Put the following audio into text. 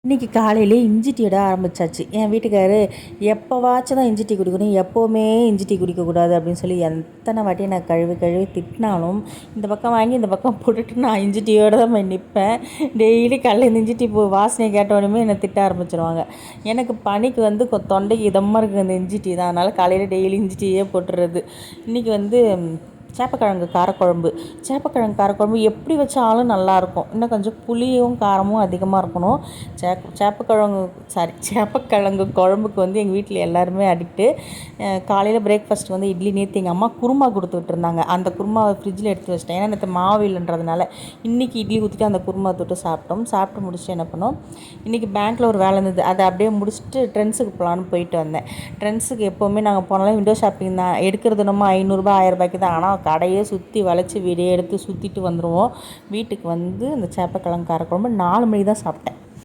இன்றைக்கி காலையிலே இஞ்சி டீ இட ஆரம்பித்தாச்சு. என் வீட்டுக்காரு எப்போவாச்சும் தான் இஞ்சி டீ குடிக்கணும், எப்போவுமே இஞ்சி டீ குடிக்கக்கூடாது அப்படின்னு சொல்லி எத்தனை வாட்டி நான் கழுவி கழுவி திட்டினாலும் இந்த பக்கம் வாங்கி இந்த பக்கம் போட்டுட்டு நான் இஞ்சி டீயோடு தான் போய் நிற்பேன். டெய்லி காலையில் இந்த இஞ்சி டீ வாசனையை கேட்டோடனே என்னை திட்ட ஆரம்பிச்சிருவாங்க. எனக்கு பனிக்கு தொண்டைக்கு இதமாக இருக்குது அந்த இஞ்சி டீ தான். அதனால் காலையில் டெய்லி இஞ்சி டீயே போட்டுறது. இன்றைக்கி சேப்பக்கிழங்கு காரக்குழம்பு. சேப்பக்கிழங்கு காரக்குழம்பு எப்படி வச்சாலும் நல்லாயிருக்கும். இன்னும் கொஞ்சம் புளியும் காரமும் அதிகமாக இருக்கணும். சேப்பக்கிழங்கு குழம்புக்கு எங்கள் வீட்டில் எல்லாருமே அடிக்ட்டு. காலையில் பிரேக்ஃபாஸ்ட் இட்லி. நேற்று எங்கள் அம்மா குருமா கொடுத்து விட்டுருந்தாங்க. அந்த குருமாவை ஃப்ரிட்ஜில் எடுத்து வச்சிட்டேன். ஏன்னா நேற்று மாவு இல்லைன்றதுனால இன்றைக்கி இட்லி ஊற்றிட்டு அந்த குருமா தொட்டு சாப்பிட்டோம். சாப்பிட்டு முடிச்சுட்டு என்ன பண்ணோம், இன்றைக்கி பேங்க்கில் ஒரு வேலை இருந்தது. அதை அப்படியே முடிச்சுட்டு ட்ரெண்ட்ஸுக்கு போகலான்னு போயிட்டு வந்தேன். ட்ரெண்ட்ஸுக்கு எப்போவுமே நாங்கள் போனாலும் விண்டோ ஷாப்பிங் தான். எடுக்கிறது நம்ம 500 1000 தான். ஆனால் கடையே சுற்றி வளைச்சி வீடியோ எடுத்து சுற்றிட்டு வந்துடுவோம். வீட்டுக்கு அந்த சேப்பக்கிழங்கு காரக்குழம்பு 4 மணி தான் சாப்பிட்டேன்.